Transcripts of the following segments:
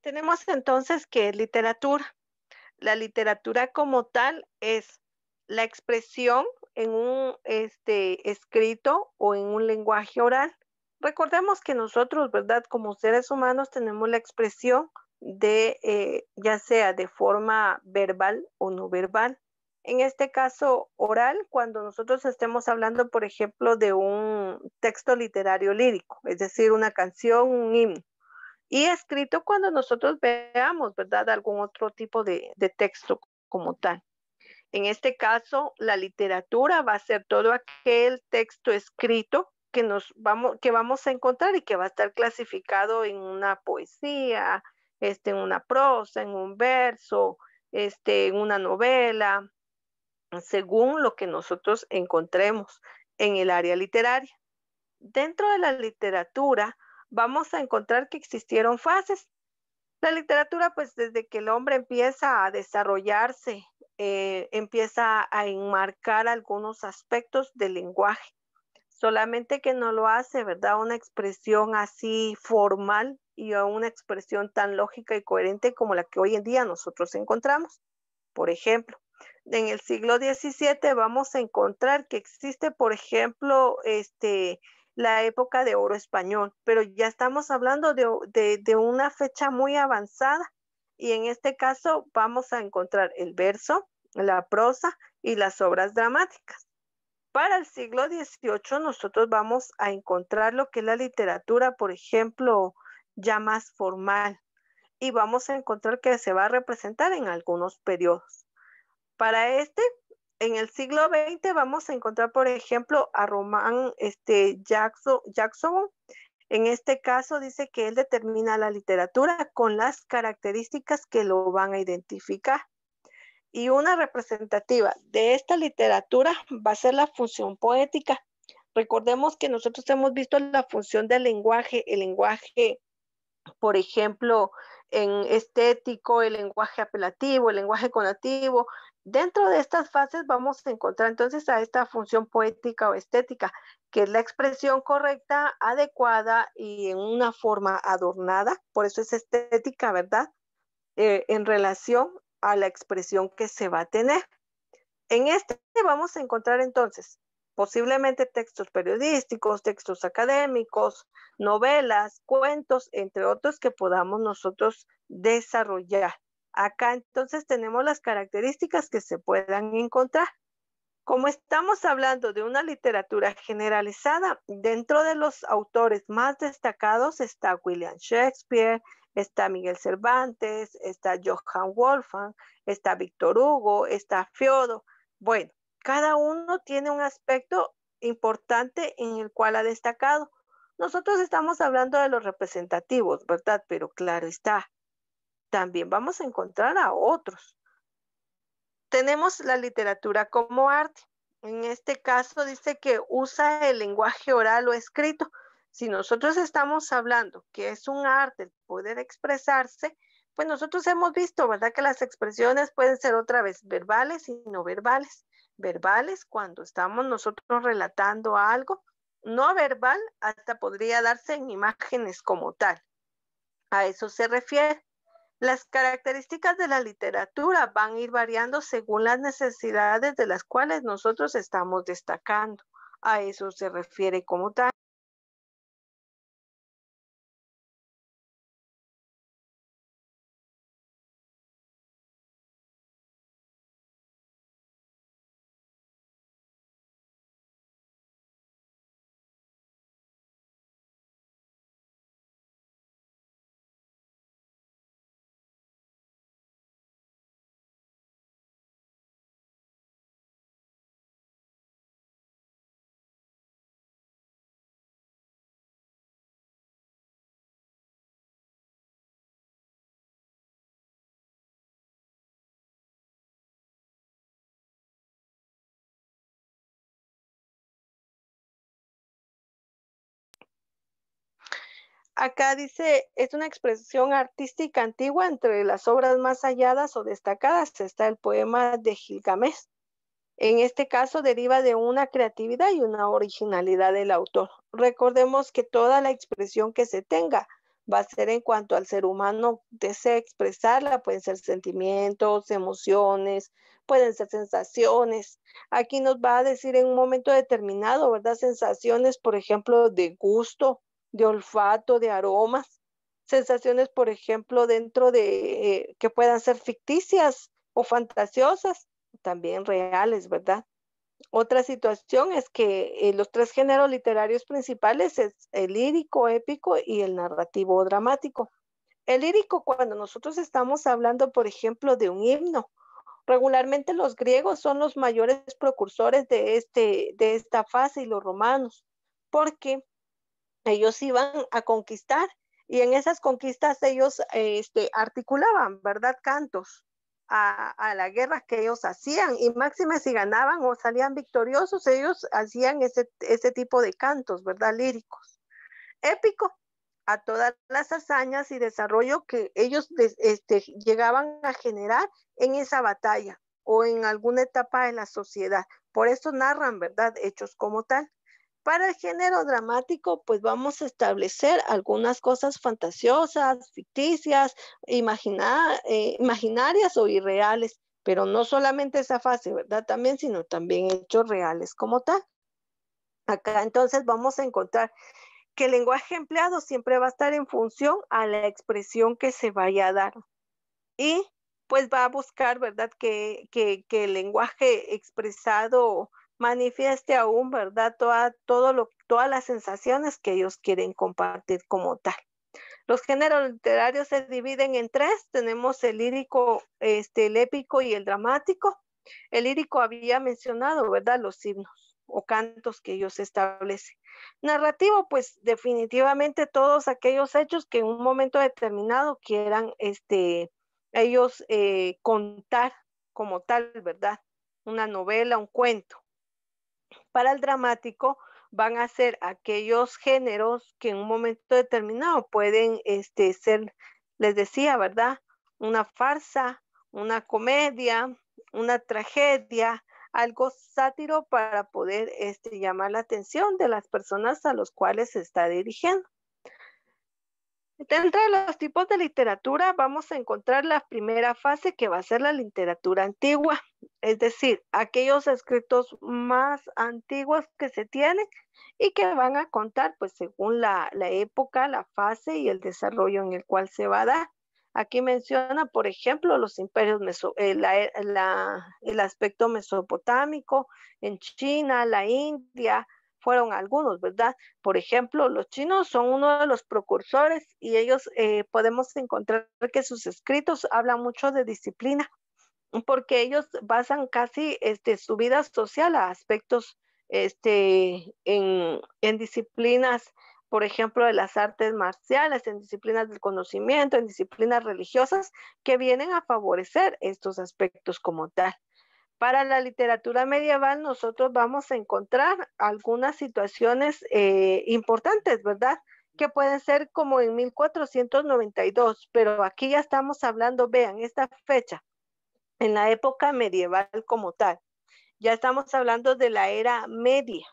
Tenemos entonces que es literatura. La literatura como tal es la expresión en un escrito o en un lenguaje oral. Recordemos que nosotros, ¿verdad? Como seres humanos tenemos la expresión de ya sea de forma verbal o no verbal. En este caso oral, cuando nosotros estemos hablando, por ejemplo, de un texto literario lírico, es decir, una canción, un himno y escrito cuando nosotros veamos, ¿verdad? Algún otro tipo de texto como tal. En este caso, la literatura va a ser todo aquel texto escrito que vamos a encontrar y que va a estar clasificado en una poesía, en una prosa, en un verso, en una novela, según lo que nosotros encontremos en el área literaria. Dentro de la literatura vamos a encontrar que existieron fases. La literatura, pues desde que el hombre empieza a desarrollarse, empieza a enmarcar algunos aspectos del lenguaje, solamente que no lo hace, ¿verdad? Una expresión así formal y a una expresión tan lógica y coherente como la que hoy en día nosotros encontramos. Por ejemplo, en el siglo XVII vamos a encontrar que existe, por ejemplo, la época de oro español, pero ya estamos hablando de una fecha muy avanzada y en este caso vamos a encontrar el verso, la prosa y las obras dramáticas. Para el siglo XVIII nosotros vamos a encontrar lo que es la literatura, por ejemplo, ya más formal y vamos a encontrar que se va a representar en algunos periodos. Para en el siglo XX vamos a encontrar, por ejemplo, a Román Jackson. En este caso dice que él determina la literatura con las características que lo van a identificar. Y una representativa de esta literatura va a ser la función poética. Recordemos que nosotros hemos visto la función del lenguaje, el lenguaje por ejemplo, en estético, el lenguaje apelativo, el lenguaje conativo. Dentro de estas fases vamos a encontrar entonces a esta función poética o estética, que es la expresión correcta, adecuada y en una forma adornada. Por eso es estética, ¿verdad? En relación a la expresión que se va a tener. En este vamos a encontrar entonces posiblemente textos periodísticos, textos académicos, novelas, cuentos, entre otros que podamos nosotros desarrollar. Acá entonces tenemos las características que se puedan encontrar. Como estamos hablando de una literatura generalizada, dentro de los autores más destacados está William Shakespeare, está Miguel Cervantes, está Johann Wolfgang, está Víctor Hugo, está Fiodo. Bueno, cada uno tiene un aspecto importante en el cual ha destacado. Nosotros estamos hablando de los representativos, ¿verdad? Pero claro está, también vamos a encontrar a otros. Tenemos la literatura como arte. En este caso dice que usa el lenguaje oral o escrito. Si nosotros estamos hablando que es un arte el poder expresarse, pues nosotros hemos visto, ¿verdad? Que las expresiones pueden ser otra vez verbales y no verbales. Verbales cuando estamos nosotros relatando algo, no verbal hasta podría darse en imágenes como tal. A eso se refiere. Las características de la literatura van a ir variando según las necesidades de las cuales nosotros estamos destacando. A eso se refiere como tal. Acá dice, es una expresión artística antigua entre las obras más halladas o destacadas. Está el poema de Gilgamesh. En este caso deriva de una creatividad y una originalidad del autor. Recordemos que toda la expresión que se tenga va a ser en cuanto al ser humano desea expresarla, pueden ser sentimientos, emociones, pueden ser sensaciones. Aquí nos va a decir en un momento determinado, ¿verdad? Sensaciones, por ejemplo, de gusto, de olfato, de aromas. Sensaciones, por ejemplo, dentro de que puedan ser ficticias o fantasiosas, también reales, ¿verdad? Otra situación es que los tres géneros literarios principales es el lírico, épico y el narrativo o dramático. El lírico, cuando nosotros estamos hablando, por ejemplo, de un himno, regularmente los griegos son los mayores precursores de esta fase y los romanos, porque ellos iban a conquistar y en esas conquistas ellos articulaban, ¿verdad? Cantos a la guerra que ellos hacían y máxime si ganaban o salían victoriosos, ellos hacían ese tipo de cantos, ¿verdad? Líricos. Épico a todas las hazañas y desarrollo que ellos llegaban a generar en esa batalla o en alguna etapa de la sociedad. Por eso narran, ¿verdad? Hechos como tal. Para el género dramático, pues vamos a establecer algunas cosas fantasiosas, ficticias, imaginarias o irreales, pero no solamente esa fase, ¿verdad? También, sino también hechos reales como tal. Acá entonces vamos a encontrar que el lenguaje empleado siempre va a estar en función a la expresión que se vaya a dar y pues va a buscar, ¿verdad? Que el lenguaje expresado manifieste aún, ¿verdad? Todas las sensaciones que ellos quieren compartir como tal. Los géneros literarios se dividen en tres. Tenemos el lírico, el épico y el dramático. El lírico había mencionado, ¿verdad? Los himnos o cantos que ellos establecen. Narrativo, pues definitivamente todos aquellos hechos que en un momento determinado quieran ellos contar como tal, ¿verdad? Una novela, un cuento. Para el dramático van a ser aquellos géneros que en un momento determinado pueden ser, les decía, ¿verdad? Una farsa, una comedia, una tragedia, algo sátiro para poder llamar la atención de las personas a los cuales se está dirigiendo. Dentro de los tipos de literatura vamos a encontrar la primera fase que va a ser la literatura antigua, es decir, aquellos escritos más antiguos que se tienen y que van a contar pues según la época, la fase y el desarrollo en el cual se va a dar. Aquí menciona, por ejemplo, los imperios, el aspecto mesopotámico en China, la India, fueron algunos, ¿verdad? Por ejemplo, los chinos son uno de los precursores y ellos podemos encontrar que sus escritos hablan mucho de disciplina, porque ellos basan casi su vida social a aspectos en disciplinas, por ejemplo, de las artes marciales, en disciplinas del conocimiento, en disciplinas religiosas que vienen a favorecer estos aspectos como tal. Para la literatura medieval nosotros vamos a encontrar algunas situaciones importantes, ¿verdad? Que pueden ser como en 1492, pero aquí ya estamos hablando, vean, esta fecha, en la época medieval como tal. Ya estamos hablando de la era media.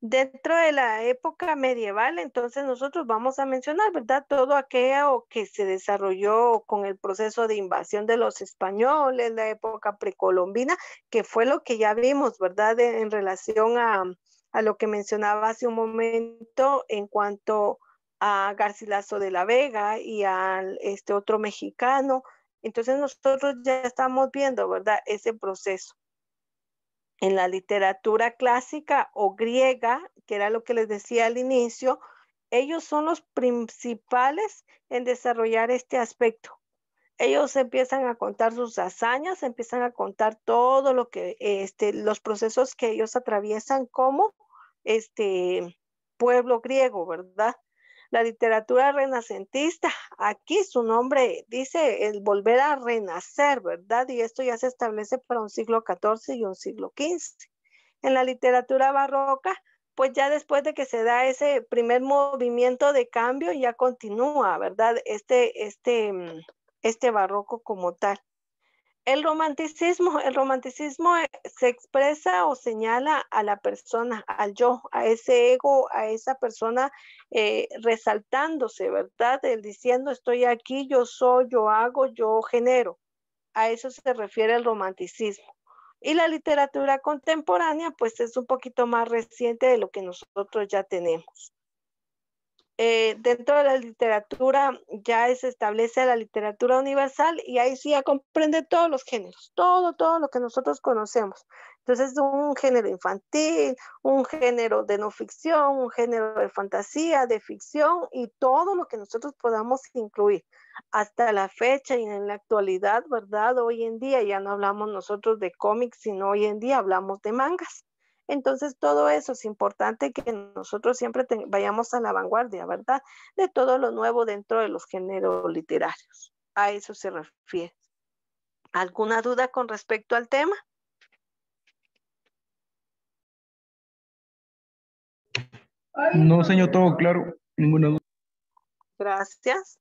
Dentro de la época medieval, entonces nosotros vamos a mencionar, ¿verdad? Todo aquello que se desarrolló con el proceso de invasión de los españoles, la época precolombina, que fue lo que ya vimos, ¿verdad? En relación a lo que mencionaba hace un momento en cuanto a Garcilaso de la Vega y al este otro mexicano. Entonces nosotros ya estamos viendo, ¿verdad? Ese proceso en la literatura clásica o griega, que era lo que les decía al inicio, ellos son los principales en desarrollar este aspecto. Ellos empiezan a contar sus hazañas, empiezan a contar todo lo que, los procesos que ellos atraviesan como pueblo griego, ¿verdad? La literatura renacentista, aquí su nombre dice el volver a renacer, ¿verdad? Y esto ya se establece para un siglo XIV y un siglo XV. En la literatura barroca, pues ya después de que se da ese primer movimiento de cambio, ya continúa, ¿verdad? Este barroco como tal. El romanticismo se expresa o señala a la persona, al yo, a ese ego, a esa persona resaltándose, ¿verdad? El diciendo estoy aquí, yo soy, yo hago, yo genero. A eso se refiere el romanticismo. Y la literatura contemporánea, pues es un poquito más reciente de lo que nosotros ya tenemos. Dentro de la literatura ya se establece la literatura universal y ahí sí ya comprende todos los géneros, todo lo que nosotros conocemos. Entonces, un género infantil, un género de no ficción, un género de fantasía, de ficción y todo lo que nosotros podamos incluir. Hasta la fecha y en la actualidad, ¿verdad? Hoy en día ya no hablamos nosotros de cómics, sino hoy en día hablamos de mangas. Entonces, todo eso es importante que nosotros siempre vayamos a la vanguardia, ¿verdad? De todo lo nuevo dentro de los géneros literarios. A eso se refiere. ¿Alguna duda con respecto al tema? No, señor, todo claro. Ninguna duda. Gracias.